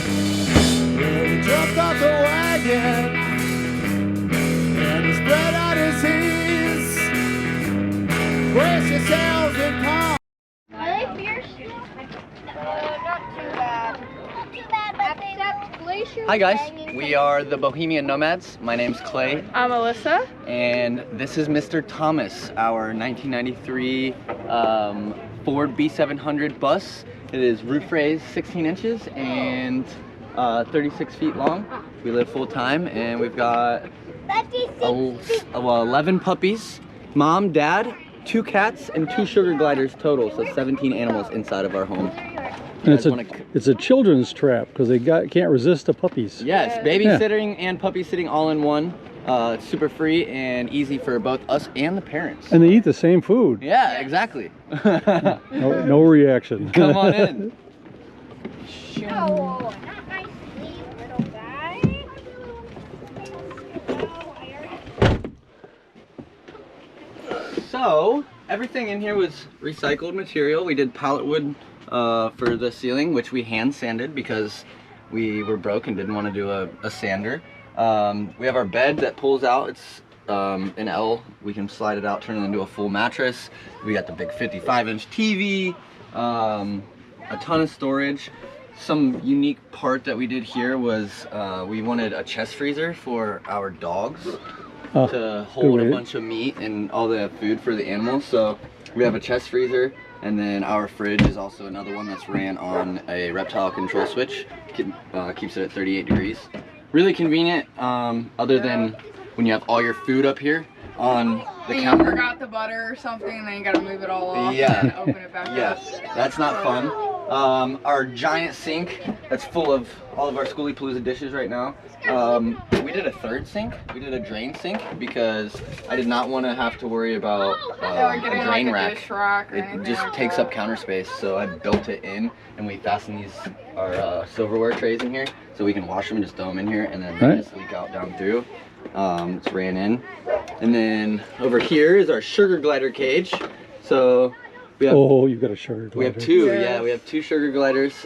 Well, he jumped off the wagon and he spread out his hands. Brace yourselves and calm. Are they fierce? Not too bad. Not too bad, but except glacier. Hi guys, we are the Bohemian Nomads. My name's Clay. I'm Alyssa. And this is Mr. Thomas, our 1993 Ford B700 bus. It is roof raised 16 inches and 36 feet long. We live full time and we've got 11 puppies, mom, dad, 2 cats, and 2 sugar gliders total. So 17 animals inside of our home. And it's a children's trap because they can't resist the puppies. Yes, babysitting and puppy sitting all in one. It's super free and easy for both us and the parents. And they eat the same food. Yeah, exactly. No reaction. Come on in. Oh, not my sleeve, little guy. So, everything in here was recycled material. We did pallet wood for the ceiling, which we hand sanded because we were broke and didn't want to do a sander. We have our bed that pulls out. It's an L. We can slide it out, turn it into a full mattress. We got the big 55-inch TV, a ton of storage. Some unique part that we did here was we wanted a chest freezer for our dogs to hold a bunch of meat and all the food for the animals. So we have a chest freezer, and then our fridge is also another one that's ran on a reptile control switch. Keeps it at 38 degrees. Really convenient, other than when you have all your food up here on the counter. You forgot the butter or something, and then you gotta move it all off and open it back up. Yes, that's not fun. Our giant sink that's full of all of our Skoolie Palooza dishes right now. We did a third sink. We did a drain sink because I did not want to have to worry about a drain rack. It just takes up counter space, so I built it in, and we fastened our silverware trays in here so we can wash them and just throw them in here, and then they just leak out down through. It's ran in. And then over here is our sugar glider cage. So we have, you've got a sugar glider. We have 2, we have 2 sugar gliders.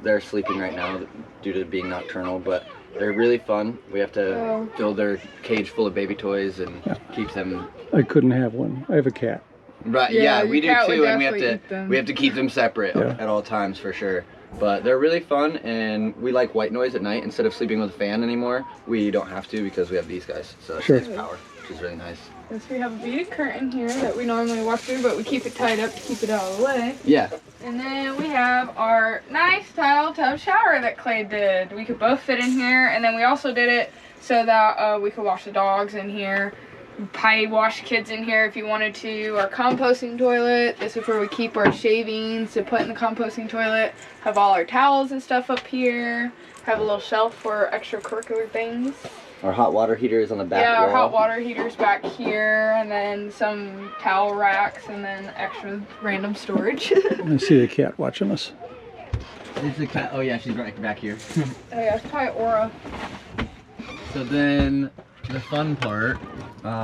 They're sleeping right now due to being nocturnal, but they're really fun. We have to fill their cage full of baby toys and keep them. I couldn't have one. I have a cat. Right, yeah, we do too, and we have to keep them separate at all times for sure. But they're really fun, and we like white noise at night. Instead of sleeping with a fan anymore, we don't have to because we have these guys. So it saves power, which is really nice. Yes, we have a beaded curtain here that we normally walk through, but we keep it tied up to keep it out of the way. Yeah. And then we have our nice tile tub shower that Clay did. We could both fit in here, and then we also did it so that we could wash the dogs in here. Potty wash kids in here if you wanted to. Our composting toilet, this is where we keep our shavings to put in the composting toilet. Have all our towels and stuff up here. Have a little shelf for extracurricular things. Our hot water heater is on the back wall. Yeah, our hot water heater's back here, and then some towel racks, and then extra random storage. I see the cat watching us. Is the cat? Oh yeah, she's right back here. Oh yeah, it's probably Aura. So then the fun part,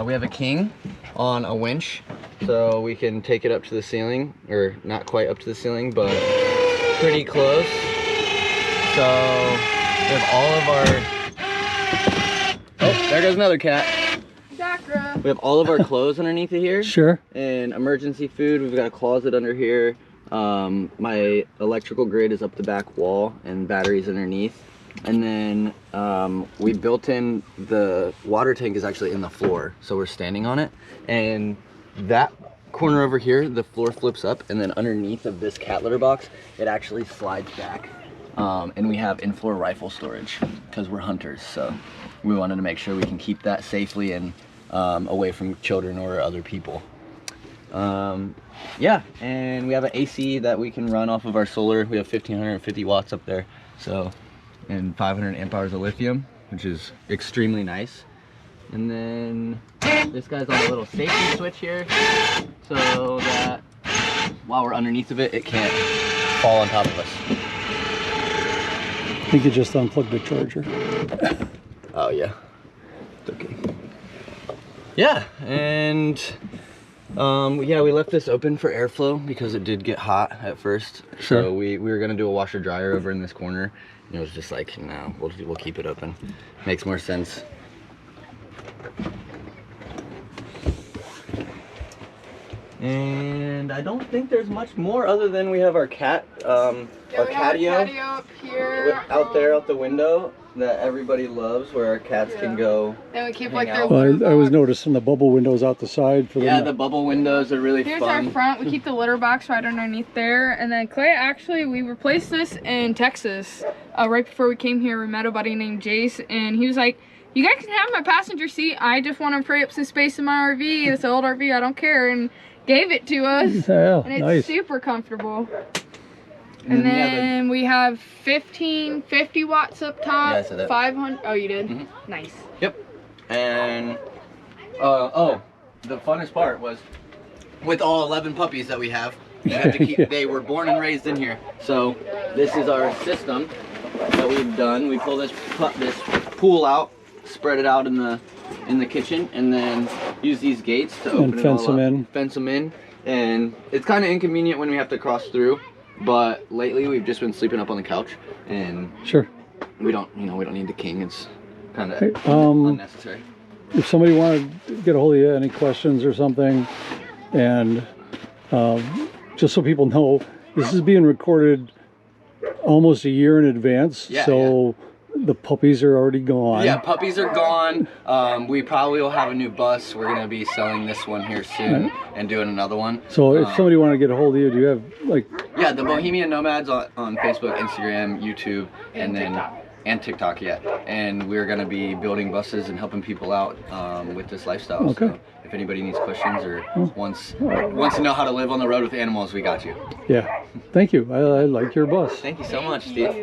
we have a king on a winch, so we can take it up to the ceiling, or not quite up to the ceiling, but pretty close. So we have all of our, oh, there goes another cat. Dakra. We have all of our clothes underneath of here. Sure. And emergency food, we've got a closet under here. My electrical grid is up the back wall and batteries underneath. And then we built in, the water tank is actually in the floor, so we're standing on it. And that corner over here, the floor flips up, and then underneath of this cat litter box, it actually slides back. And we have in-floor rifle storage because we're hunters, so we wanted to make sure we can keep that safely and away from children or other people. Yeah, and we have an AC that we can run off of our solar. We have 1550 watts up there, so, and 500 amp hours of lithium, which is extremely nice. And then this guy's on a little safety switch here, so that while we're underneath of it, it can't fall on top of us. I think you just unplugged the charger. Oh yeah, it's okay. Yeah, and Yeah, we left this open for airflow because it did get hot at first. Sure. So we were gonna do a washer dryer over in this corner. And it was just like, no, we'll keep it open. Makes more sense. And I don't think there's much more other than we have our cat, our catio up here. out there out the window that everybody loves, where our cats can go. Then we keep hang like their out. litter I was box. noticing the bubble windows out the side for Yeah, them. the bubble windows are really Here's fun. our front. We keep the litter box right underneath there. And then Clay, actually, we replaced this in Texas. Right before we came here, we met a buddy named Jace, and he was like, you guys can have my passenger seat. I just want to free up some space in my RV. It's an old RV. I don't care. And gave it to us. Yeah, And it's nice. super comfortable. And And then, then we have 50 watts up top. Yeah, I said that. 500. Oh, you did? Mhm. Nice. Yep. And oh, the funnest part was with all 11 puppies that we have to keep. Yeah. They were born and raised in here. So this is our system that we've done. We pull this pool out, spread it out in the kitchen, and then use these gates to open And it fence all them up. in. Fence them in, and it's kind of inconvenient when we have to cross through. But lately we've just been sleeping up on the couch, and Sure. we don't need the king. It's kind of Hey, unnecessary. If somebody wanted to get a hold of you, any questions or something, and just so people know, this is being recorded almost a year in advance. Yeah, so the puppies are already gone. Yeah, puppies are gone. We probably will have a new bus. We're gonna be selling this one here soon and doing another one. So if somebody wanted to get a hold of you, do you have like? Yeah, the Bohemian Nomads on Facebook, Instagram, YouTube, and then TikTok. and TikTok. Yeah, and we're gonna be building buses and helping people out with this lifestyle. Okay. So if anybody needs questions or wants to know how to live on the road with animals, we got you. Yeah. Thank you. I like your bus. Thank you so much, Steve.